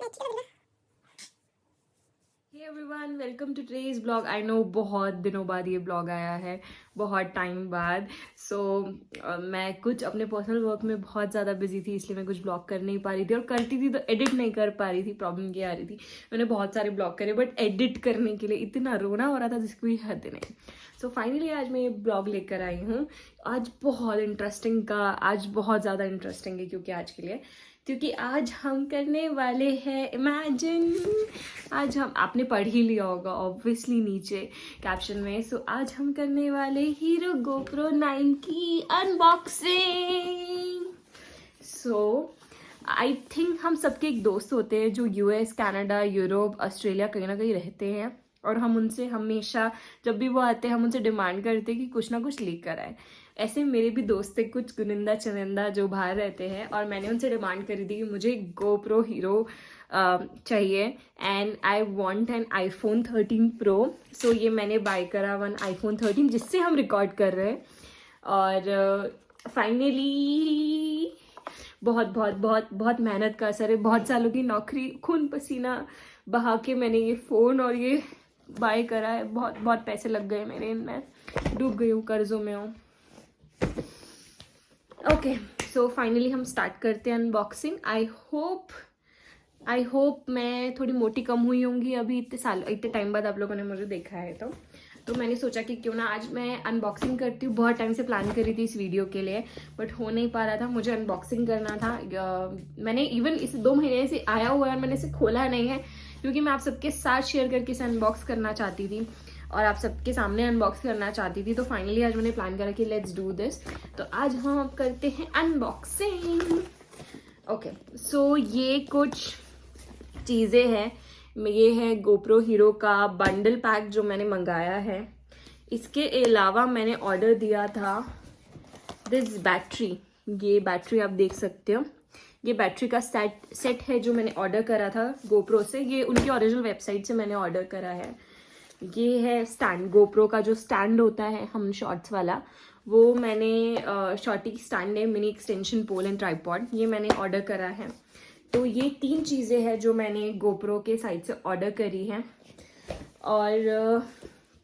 Hey everyone, welcome to today's vlog. I know बहुत दिनों बाद ये vlog आया है, बहुत टाइम बाद. मैं कुछ अपने पर्सनल वर्क में बहुत ज़्यादा बिजी थी, इसलिए मैं कुछ ब्लॉग कर नहीं पा रही थी, और करती थी तो एडिट नहीं कर पा रही थी. प्रॉब्लम क्या आ रही थी, मैंने बहुत सारे ब्लॉग करे बट एडिट करने के लिए इतना रोना हो रहा था जिसकी कोई हद नहीं. फाइनली आज मैं ये ब्लॉग लेकर आई हूँ. आज बहुत ज़्यादा इंटरेस्टिंग है क्योंकि आज हम करने वाले हैं इमेजिन. आज हम आपने पढ़ ही लिया होगा ऑब्वियसली नीचे कैप्शन में. आज हम करने वाले हीरो गोप्रो 9 की अनबॉक्सिंग. आई थिंक हम सबके एक दोस्त होते हैं जो यूएस, कनाडा, यूरोप, ऑस्ट्रेलिया कहीं ना कहीं रहते हैं, और हम उनसे हमेशा जब भी वो आते हैं हम उनसे डिमांड करते हैं कि कुछ ना कुछ लेकर आए. ऐसे मेरे भी दोस्त थे कुछ गुनिंदा चनिंदा जो बाहर रहते हैं, और मैंने उनसे डिमांड करी थी कि मुझे गोप्रो हीरो चाहिए and I want an iPhone 13 pro. ये मैंने बाय करा वन आईफोन 13 जिससे हम रिकॉर्ड कर रहे हैं. और फाइनली बहुत बहुत बहुत बहुत मेहनत का असर है, बहुत सालों की नौकरी, खून पसीना बहा के मैंने ये फ़ोन और ये बाय करा है. बहुत बहुत पैसे लग गए मेरे इनमें, डूब गई हूँ, कर्जों में हूँ. ओके, फाइनली हम स्टार्ट करते हैं अनबॉक्सिंग. आई होप मैं थोड़ी मोटी कम हुई होंगी अभी इतने टाइम बाद आप लोगों ने मुझे देखा है. तो मैंने सोचा कि क्यों ना आज मैं अनबॉक्सिंग करती हूँ. बहुत टाइम से प्लान करी थी इस वीडियो के लिए बट हो नहीं पा रहा था. मुझे अनबॉक्सिंग करना था. मैंने इवन इस 2 महीने से आया हुआ है और मैंने इसे खोला नहीं है क्योंकि मैं आप सबके साथ शेयर करके इसे अनबॉक्स करना चाहती थी और आप सबके सामने अनबॉक्स करना चाहती थी. तो फाइनली आज मैंने प्लान करा कि लेट्स डू दिस. तो आज हम करते हैं अनबॉक्सिंग. ओके, ये कुछ चीज़ें हैं. ये है गोप्रो हीरो का बंडल पैक जो मैंने मंगाया है. इसके अलावा मैंने ऑर्डर दिया था दिस बैटरी. ये बैटरी आप देख सकते हो, ये बैटरी का सेट है जो मैंने ऑर्डर करा था गोप्रो से. ये उनकी ओरिजिनल वेबसाइट से मैंने ऑर्डर करा है. ये है स्टैंड, गोप्रो का जो स्टैंड होता है हम शॉर्ट्स वाला, वो मैंने शॉर्टी स्टैंड है, mini extension pole and tripod, ये मैंने ऑर्डर करा है. तो ये 3 चीज़ें हैं जो मैंने गोप्रो के साइट से ऑर्डर करी हैं. और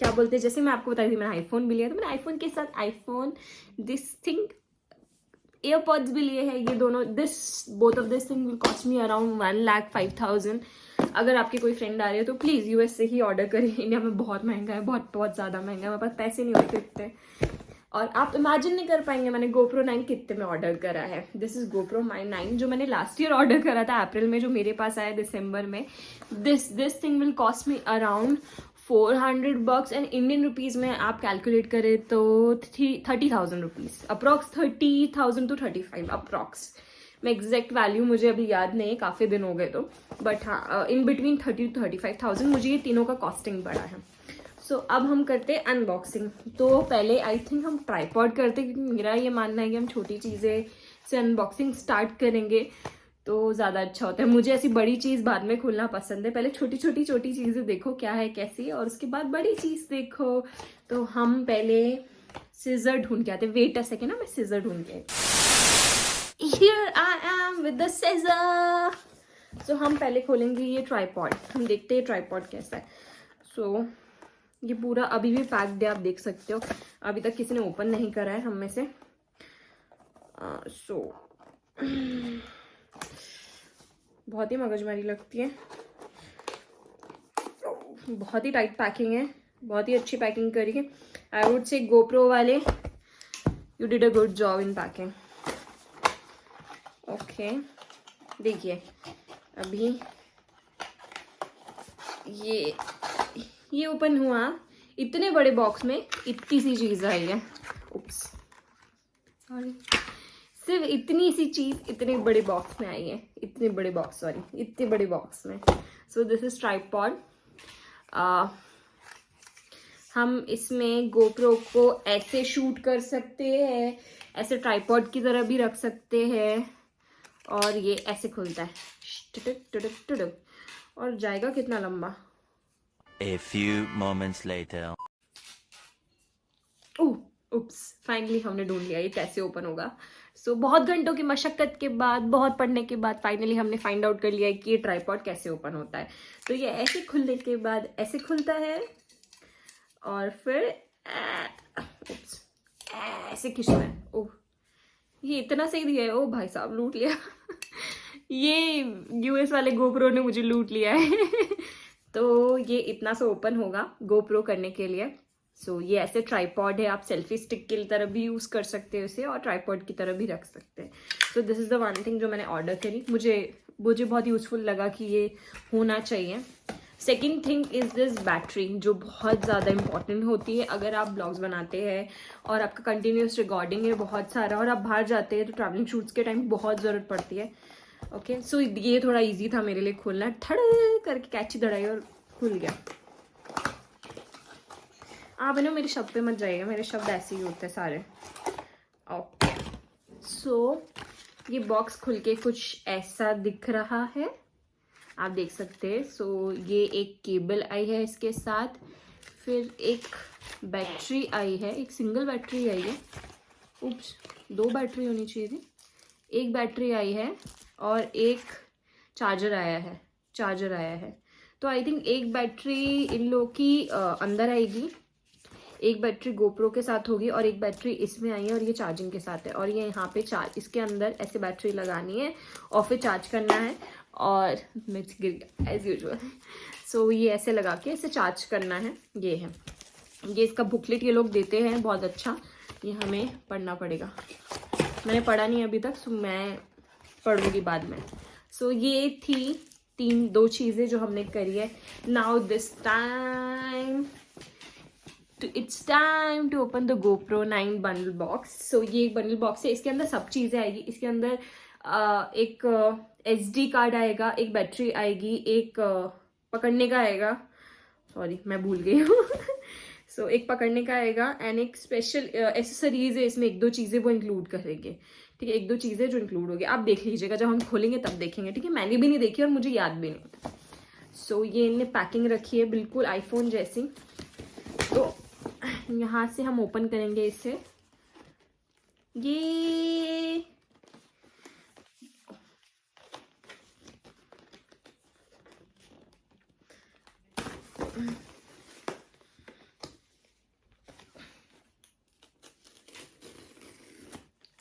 क्या बोलते हैं, जैसे मैं आपको बताई थी मैंने आईफोन भी लिया, तो मैंने आईफोन के साथ आईफोन दिस थिंग एयरपॉड्स भी लिए हैं. ये दोनों both of this thing will cost me around 1,05,000. अगर आपके कोई फ्रेंड आ रहे हो तो प्लीज़ यूएस से ही ऑर्डर करें. इंडिया में बहुत महंगा है, बहुत बहुत ज़्यादा महंगा है. मेरे पास पैसे नहीं होते इतने, और आप इमेजिन नहीं कर पाएंगे मैंने गोप्रो 9 कितने में ऑर्डर करा है. दिस इज गोप्रो 9 जो मैंने लास्ट ईयर ऑर्डर करा था अप्रैल में, जो मेरे पास आया दिसंबर में. This thing will cost me around $400 and Indian rupees में आप कैलकुलेट करें तो 30,000 रुपीज़ अप्रॉक्स. 30,000 to 35 approx. मैं एग्जैक्ट वैल्यू मुझे अभी याद नहीं है, काफ़ी दिन हो गए तो, बट हाँ इन बिटवीन 30,000 to 35,000 मुझे ये तीनों का कॉस्टिंग पड़ा है. अब हम करते हैं अनबॉक्सिंग. तो पहले आई थिंक हम ट्राइपॉड करते हैं क्योंकि मेरा ये मानना है कि हम छोटी चीज़ें से अनबॉक्सिंग स्टार्ट करेंगे तो ज़्यादा अच्छा होता है. मुझे ऐसी बड़ी चीज़ बाद में खोलना पसंद है. पहले छोटी चीज़ें देखो क्या है कैसी है, और उसके बाद बड़ी चीज़ देखो. तो हम पहले सीजर ढूंढ के आते हैं. वेट अ सेकेंड ना, मैं सीजर ढूंढ के. Here I am with the seizure. हम पहले खोलेंगे ये ट्राइपॉड. हम देखते हैं ट्राइपॉड कैसा है. ये पूरा अभी भी पैक्ड है, आप देख सकते हो. अभी तक किसी ने ओपन नहीं करा है हम में से. बहुत ही मगजमारी लगती है. बहुत ही टाइट पैकिंग है, बहुत ही अच्छी पैकिंग करी है. आई वुड से गोप्रो वाले you did a good job in packing. Okay, देखिए अभी ये ओपन हुआ. इतने बड़े बॉक्स में इतनी सी चीज़ आई है. उप्स, सॉरी. सिर्फ इतनी सी चीज़ इतने बड़े बॉक्स में आई है. इतने बड़े बॉक्स में. This is tripod. हम इसमें गोप्रो को ऐसे शूट कर सकते हैं, ऐसे ट्राइपॉड की तरह भी रख सकते हैं, और ये ऐसे खुलता है टुटुक टुटुक टुटुक, और जाएगा कितना लंबा. A few moments later. Oops, finally हमने ढूंढ लिया ये कैसे ओपन होगा. सो बहुत घंटों की मशक्कत के बाद, बहुत पढ़ने के बाद फाइनली हमने फाइंड आउट कर लिया है कि ये ट्राइपॉड कैसे ओपन होता है। तो ये ऐसे खुलने के बाद ऐसे खुलता है और फिर ऐसे खींचना है। ओह, ये इतना सही दिया है। ओ भाई साहब, लूट लिया। ये यूएस वाले गोप्रो ने मुझे लूट लिया है। तो ये इतना सा ओपन होगा गोप्रो करने के लिए। सो ये ऐसे ट्राइपॉड है, आप सेल्फी स्टिक की तरह भी यूज़ कर सकते हो इसे और ट्राइपॉड की तरह भी रख सकते हैं। सो this is the one thing जो मैंने ऑर्डर करी, मुझे बहुत यूज़फुल लगा कि ये होना चाहिए। Second thing is this battery, जो बहुत ज़्यादा इंपॉर्टेंट होती है अगर आप ब्लॉग्स बनाते हैं और आपका कंटिन्यूस रिकॉर्डिंग है बहुत सारा और आप बाहर जाते हैं तो ट्रैवलिंग शूट्स के टाइम बहुत ज़रूरत पड़ती है। ओके, सो ये थोड़ा इजी था मेरे लिए खोलना, ठड़ करके कैची दड़ाई और खुल गया। आप ना मेरे शब्द पे मत जाइएगा, मेरे शब्द ऐसे ही होते हैं सारे। ओके, सो ये बॉक्स खुल के कुछ ऐसा दिख रहा है, आप देख सकते हैं। सो ये एक केबल आई है इसके साथ, फिर एक बैटरी आई है, एक सिंगल बैटरी आई है। उप्स, 2 बैटरी होनी चाहिए थी। एक बैटरी आई है और एक चार्जर आया है। तो आई थिंक एक बैटरी इन लोगों की अंदर आएगी, एक बैटरी गोप्रो के साथ होगी और एक बैटरी इसमें आई है और ये चार्जिंग के साथ है। और ये यहाँ पे चार्ज, इसके अंदर ऐसे बैटरी लगानी है और फिर चार्ज करना है। और मिर्च गिर गया एज यूजुअल। सो ये ऐसे लगा के इसे चार्ज करना है। ये है, ये इसका बुकलेट ये लोग देते हैं बहुत अच्छा, ये हमें पढ़ना पड़ेगा। मैंने पढ़ा नहीं अभी तक, सो मैं पढ़ूंगी बाद में। सो ये थी 2 चीज़ें जो हमने करी है। Now this time it's time to open the GoPro 9 bundle box. So ये एक बंडल बॉक्स है, इसके अंदर सब चीज़ें आएगी। इसके अंदर एक SD कार्ड आएगा, एक बैटरी आएगी, एक पकड़ने का आएगा, सॉरी मैं भूल गई हूँ। सो एक पकड़ने का आएगा एंड एक स्पेशल एसेसरीज है इसमें, 1-2 चीज़ें वो इंक्लूड करेंगे। ठीक है, 1-2 चीज़ें जो इंक्लूड होगी, आप देख लीजिएगा जब हम खोलेंगे तब देखेंगे। ठीक है, मैंने भी नहीं देखी और मुझे याद भी नहीं। सो ये इनने पैकिंग रखी है बिल्कुल आईफोन जैसी। तो यहाँ से हम ओपन करेंगे इसे। ये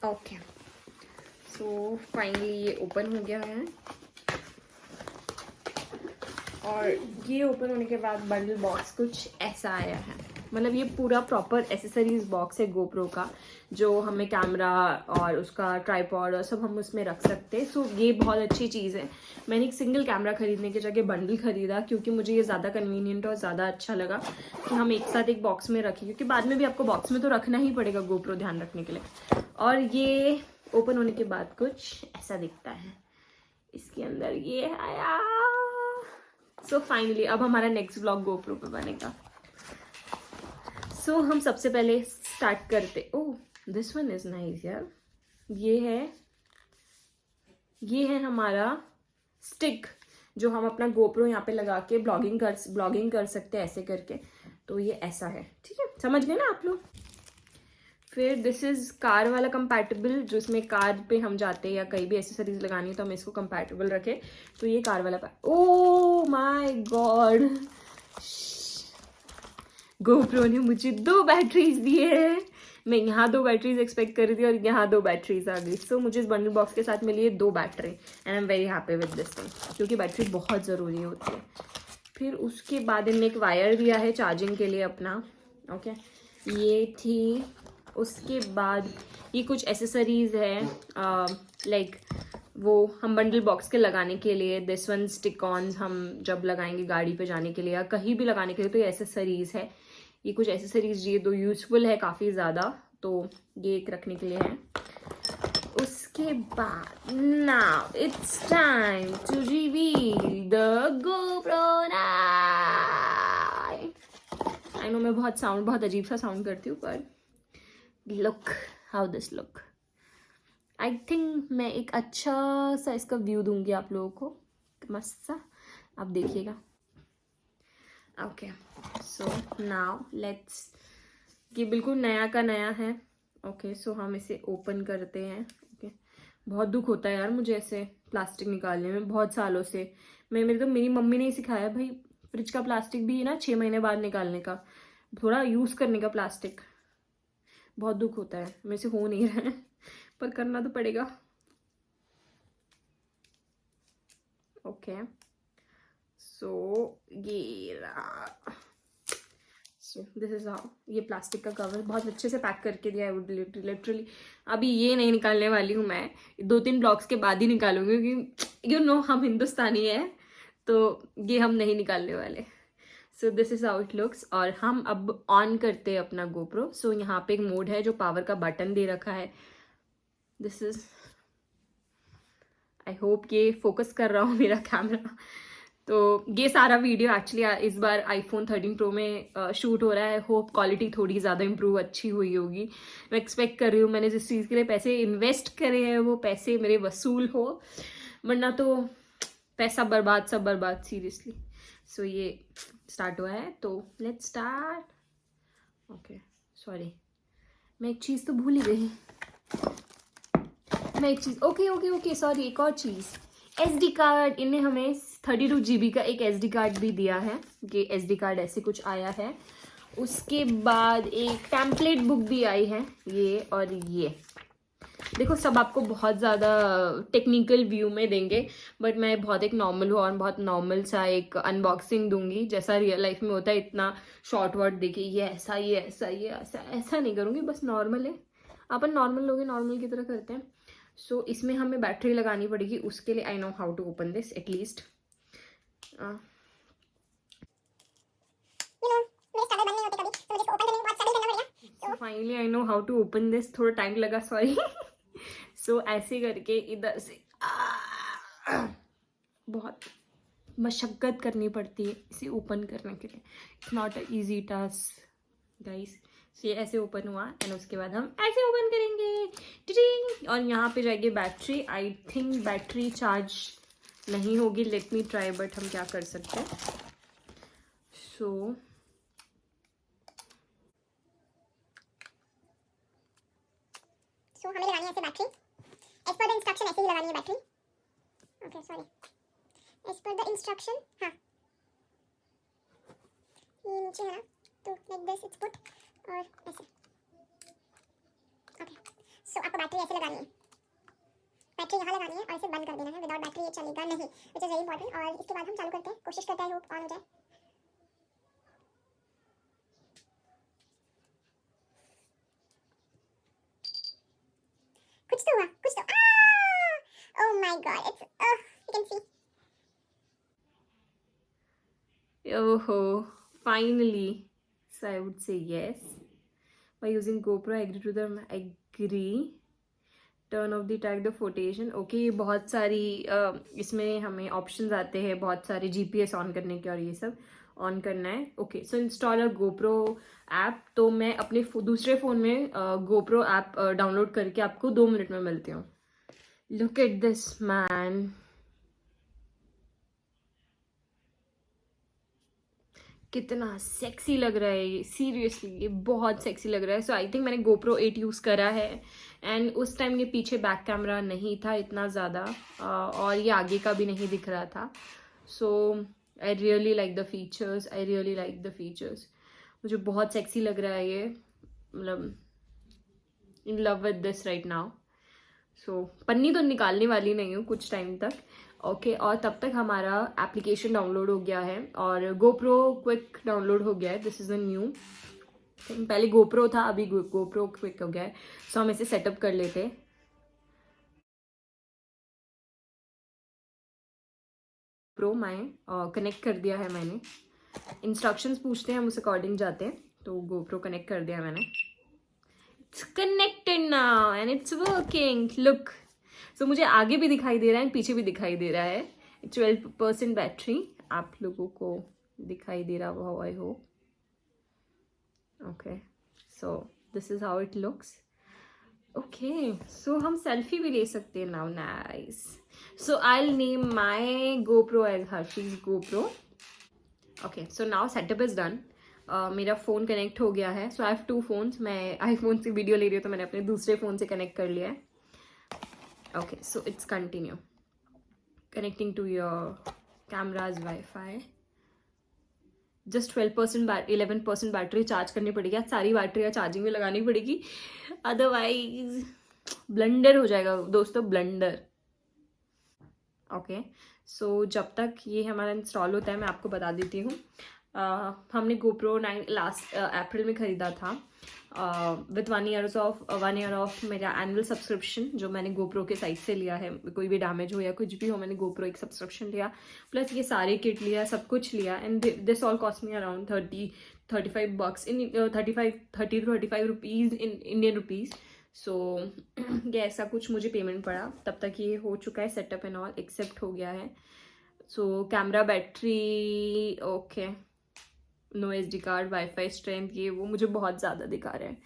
ओके, सो फाइनली ये ओपन हो गया है। और ये ओपन होने के बाद बंडल बॉक्स कुछ ऐसा आया है। मतलब ये पूरा प्रॉपर एसेसरीज बॉक्स है गोप्रो का, जो हमें कैमरा और उसका ट्राइपॉड और सब हम उसमें रख सकते हैं। सो ये बहुत अच्छी चीज़ है। मैंने एक सिंगल कैमरा खरीदने की जगह बंडल खरीदा क्योंकि मुझे ये ज़्यादा कन्वीनियंट और ज़्यादा अच्छा लगा कि हम एक साथ एक बॉक्स में रखें, क्योंकि बाद में भी आपको बॉक्स में तो रखना ही पड़ेगा गोप्रो ध्यान रखने के लिए। और ये ओपन होने के बाद कुछ ऐसा दिखता है, इसके अंदर ये आया। सो फाइनली अब हमारा नेक्स्ट व्लॉग गोप्रो पे बनेगा। सो हम सबसे पहले स्टार्ट करते। ओह, दिस वन इज नाइस यार। ये है हमारा स्टिक, जो हम अपना गोप्रो यहाँ पे लगा के ब्लॉगिंग कर सकते हैं ऐसे करके। तो ये ऐसा है, ठीक है, समझ गए ना आप लोग। फिर दिस इज कार वाला कंपैटिबल, जो इसमें कार पे हम जाते हैं या कहीं भी एसेसरीज लगानी है तो हम इसको कंपैटिबल रखें। तो ये कार वाला ओह माय गॉड, गोप्रो ने मुझे 2 बैटरीज दिए हैं। मैं यहाँ 2 बैटरीज एक्सपेक्ट कर रही थी और यहाँ 2 बैटरीज आ गई। सो मुझे इस बंडल बॉक्स के साथ मिली है 2 battery and I am very happy with this thing, क्योंकि बैटरी बहुत ज़रूरी होती है। फिर उसके बाद इनने एक वायर दिया है चार्जिंग के लिए अपना। ओके, ये थी। उसके बाद ये कुछ एसेसरीज है, लाइक वो हम बंडल बॉक्स के लगाने के लिए। दिस वन स्टिक ऑन, हम जब लगाएंगे गाड़ी पे जाने के लिए या कहीं भी लगाने के लिए, तो ये एसेसरीज है। ये कुछ एसेसरीज, ये 2 यूजफुल है काफ़ी ज़्यादा, तो ये एक रखने के लिए है। उसके बाद now it's time to reveal the GoPro 9। I know मैं बहुत अजीब सा साउंड करती हूँ, पर look how this look. I think मैं एक अच्छा सा इसका व्यू दूंगी आप लोगों को, मस्त सा, आप देखिएगा। ओके, सो नाउ लेट्स, ये बिल्कुल नया का नया है। ओके, सो हम इसे ओपन करते हैं। बहुत दुख होता है यार मुझे ऐसे प्लास्टिक निकालने में, बहुत सालों से। मेरी मम्मी ने ही सिखाया भाई, फ्रिज का प्लास्टिक भी ना 6 महीने बाद निकालने का, थोड़ा यूज करने का प्लास्टिक। बहुत दुख होता है, मेरे से हो नहीं रहा है पर करना तो पड़ेगा। ओके सो ये सो दिस इज हाउ, ये प्लास्टिक का कवर बहुत अच्छे से पैक करके दिया है लिटरली। अभी ये नहीं निकालने वाली हूँ मैं, 2-3 ब्लॉक्स के बाद ही निकालूंगी, क्योंकि हम हिंदुस्तानी है तो ये हम नहीं निकालने वाले। सो this is how it looks. और हम अब ऑन करते हैं अपना गोप्रो। सो यहाँ पे एक मोड है जो पावर का बटन दे रखा है। दिस इज, आई होप ये फोकस कर रहा हूँ मेरा कैमरा। तो ये सारा वीडियो एक्चुअली इस बार आईफोन 13 प्रो में शूट हो रहा है। होप क्वालिटी थोड़ी ज़्यादा इम्प्रूव अच्छी हुई होगी। मैं एक्सपेक्ट कर रही हूँ, मैंने जिस चीज़ के लिए पैसे इन्वेस्ट करे हैं वो पैसे मेरे वसूल हो, वरना तो पैसा बर्बाद, सब बर्बाद सीरियसली। सो ये स्टार्ट हुआ है तो लेट्स स्टार्ट। ओके सॉरी, मैं एक चीज़ तो भूल ही गई। मैं एक चीज़, ओके सॉरी, एक और चीज़, SD कार्ड। इन्हें हमें 32 GB का एक SD कार्ड भी दिया है। ये SD कार्ड ऐसे कुछ आया है। उसके बाद एक टेम्पलेट बुक भी आई है, ये और ये। देखो सब आपको बहुत ज़्यादा टेक्निकल व्यू में देंगे, बट मैं बहुत एक नॉर्मल हूँ और बहुत नॉर्मल सा एक अनबॉक्सिंग दूंगी, जैसा रियल लाइफ में होता है। इतना शॉर्ट वर्ड देखिए, ये ऐसा ये ऐसा ये ऐसा ऐसा नहीं करूँगी, बस नॉर्मल है। अपन नॉर्मल लोग नॉर्मल की तरह करते हैं। सो इसमें हमें बैटरी लगानी पड़ेगी, उसके लिए I know how to open this at least. Finally I know how to open this, थोड़ा टाइम लगा, सॉरी। सो ऐसे करके इधर से बहुत मशक्कत करनी पड़ती है इसे ओपन करने के लिए। It's not a easy task guys. ये ऐसे ओपन हुआ एंड उसके बाद हम ऐसे ओपन करेंगे, टिटिंग, और यहाँ पे जाएगी battery. I think battery charge नहीं होगी, लेट मी ट्राई, बट हम क्या कर सकते हैं। सो हमें लगानी है ऐसे battery, as per the instruction ऐसे ही लगानी है battery. Okay sorry, as per the instruction. हाँ ये नीचे है ना, तो लाइक दिस इट्स पुट, और ऐसे। ओके सो आपको बैटरी ऐसे लगानी है, बैटरी यहाँ लगानी है और इसे बंद कर देना है। विदाउट बैटरी ये चलेगा नहीं, विच इज वेरी इंपॉर्टेंट। और इसके बाद हम चालू करते हैं, कोशिश करते हैं होप ऑन हो जाए। कुछ तो हुआ, कुछ तो, oh my God, it's you can सी। ओहो finally, so I would say yes. By using GoPro, I agree. Turn off the tag the footation. Okay, ये बहुत सारी इसमें हमें ऑप्शंस आते हैं, बहुत सारे GPS ऑन करने के और ये सब ऑन करना है। Okay so install a GoPro app. तो मैं अपने दूसरे फ़ोन में GoPro ऐप डाउनलोड करके आपको 2 मिनट में मिलती हूँ। लुक एट दिस मैन, कितना सेक्सी लग रहा है ये, सीरियसली ये बहुत सेक्सी लग रहा है। सो आई थिंक मैंने GoPro 8 यूज़ करा है एंड उस टाइम ये पीछे बैक कैमरा नहीं था इतना ज़्यादा, और ये आगे का भी नहीं दिख रहा था। So I really like the features, I really like the features. मुझे बहुत सेक्सी लग रहा है ये, मतलब in love with this right now. So पन्नी तो निकालने वाली नहीं हूँ कुछ टाइम तक। ओके और तब तक हमारा एप्लीकेशन डाउनलोड हो गया है और GoPro क्विक डाउनलोड हो गया है। दिस इज़ अ न्यू, पहले GoPro था, अभी GoPro क्विक हो गया है। सो हम इसे सेटअप कर लेते हैं। प्रो मैं कनेक्ट कर दिया है मैंने। इंस्ट्रक्शंस पूछते हैं, हम उस अकॉर्डिंग जाते हैं। तो GoPro कनेक्ट कर दिया मैंने। It's connected now and it's working, look. So मुझे आगे भी दिखाई दे रहा है, पीछे भी दिखाई दे रहा है। 12% बैटरी आप लोगों को दिखाई दे रहा होगा, I hope. Okay so this is how it looks. Okay so हम सेल्फी भी ले सकते हैं now, nice. So I will name my GoPro as Harshi's GoPro। Okay so now setup is done. मेरा फ़ोन कनेक्ट हो गया है। So I have 2 phones. मैं आईफोन से वीडियो ले रही हूँ तो मैंने अपने दूसरे फ़ोन से कनेक्ट कर लिया है। Okay, so it's continue. Connecting to your camera's Wi-Fi. Just 11% battery charge करनी पड़ेगी। आज सारी बैटरी चार्जिंग में लगानी पड़ेगी, अदरवाइज ब्लंडर हो जाएगा दोस्तों, ब्लंडर। ओके, सो जब तक ये हमारा इंस्टॉल होता है मैं आपको बता देती हूँ। हमने GoPro 9 लास्ट अप्रैल में ख़रीदा था विथ 1 ईयर ऑफ मेरा एनुअल सब्सक्रिप्शन जो मैंने GoPro के साइट से लिया है। कोई भी डैमेज हो या कुछ भी हो, मैंने GoPro एक सब्सक्रिप्शन लिया, प्लस ये सारे किट लिया, सब कुछ लिया, and this all cost me around 35 bucks इन 30 to 35 rupees in Indian rupees. So ये ऐसा कुछ मुझे पेमेंट पड़ा। तब तक ये हो चुका है, सेटअप एंड ऑल एक्सेप्ट हो गया है। So camera, battery okay, no SD card, wifi strength, ये वो मुझे बहुत ज़्यादा दिखा रहा है।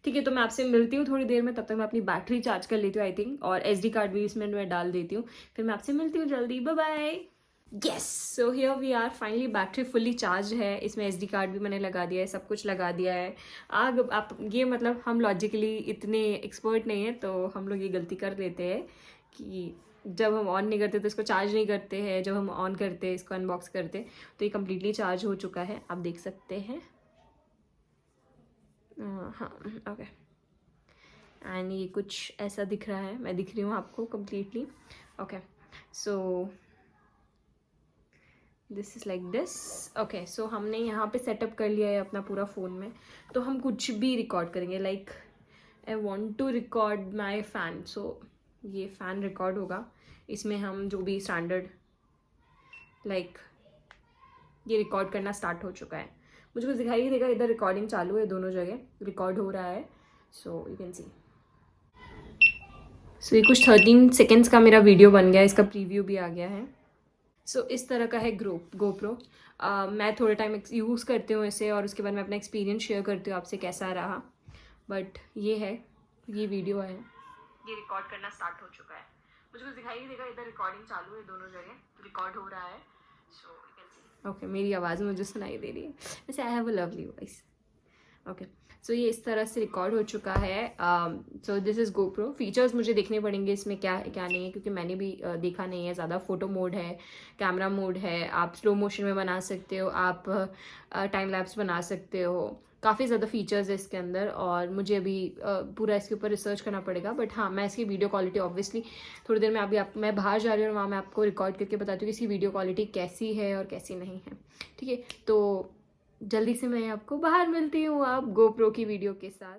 ठीक है, तो मैं आपसे मिलती हूँ थोड़ी देर में, तब तक मैं अपनी बैटरी चार्ज कर लेती हूँ आई थिंक, और SD कार्ड भी इसमें मैं डाल देती हूँ। फिर मैं आपसे मिलती हूँ जल्दी, bye bye. Yes, so here we are, finally battery fully charge है। इसमें SD कार्ड भी मैंने लगा दिया है, सब कुछ लगा दिया है। आप ये मतलब हम लॉजिकली इतने एक्सपर्ट नहीं है, तो हम लोग ये गलती कर लेते हैं कि जब हम ऑन नहीं करते तो इसको चार्ज नहीं करते हैं, जब हम ऑन करते हैं इसको अनबॉक्स करते तो ये कम्प्लीटली चार्ज हो चुका है, आप देख सकते हैं। हाँ ओके, एंड ये कुछ ऐसा दिख रहा है, मैं दिख रही हूँ आपको completely. Okay, so this is like this. Okay, so हमने यहाँ पे सेटअप कर लिया है अपना पूरा फ़ोन में, तो हम कुछ भी रिकॉर्ड करेंगे। Like I want to record my fan, so ये फ़ैन रिकॉर्ड होगा। इसमें हम जो भी स्टैंडर्ड लाइक ये रिकॉर्ड करना स्टार्ट हो चुका है। मुझे कुछ दिखाई नहीं देगा, इधर रिकॉर्डिंग चालू है, दोनों जगह रिकॉर्ड हो रहा है। सो यू कैन सी। सो ये कुछ 13 सेकेंड्स का मेरा वीडियो बन गया, इसका प्रीव्यू भी आ गया है। सो इस तरह का है GoPro। मैं थोड़े टाइम यूज़ करती हूँ इसे, और उसके बाद मैं अपना एक्सपीरियंस शेयर करती हूँ आपसे कैसा रहा। बट ये है, ये वीडियो है, ये रिकॉर्ड करना स्टार्ट हो चुका है। मुझे कुछ दिखाई नहीं देगा, इधर रिकॉर्डिंग चालू है, दोनों जगह रिकॉर्ड हो रहा है। So you can see. Okay, मेरी आवाज़ मुझे सुनाई दे रही है, वैसे I have a lovely voice. Okay, so ये इस तरह से रिकॉर्ड हो चुका है। So this is GoPro। Features मुझे देखने पड़ेंगे इसमें क्या है क्या नहीं है, क्योंकि मैंने भी देखा नहीं है ज़्यादा। फ़ोटो मोड है, कैमरा मोड है, आप स्लो मोशन में बना सकते हो, आप टाइम लैप्स बना सकते हो, काफ़ी ज़्यादा फीचर्स है इसके अंदर, और मुझे अभी पूरा इसके ऊपर रिसर्च करना पड़ेगा। बट हाँ, मैं इसकी वीडियो क्वालिटी ऑब्वियसली थोड़ी देर में अभी मैं बाहर जा रही हूँ और वहाँ मैं आपको रिकॉर्ड करके बताती हूँ कि इसकी वीडियो क्वालिटी कैसी है और कैसी नहीं है। ठीक है, तो जल्दी से मैं आपको बाहर मिलती हूँ आप GoPro की वीडियो के साथ।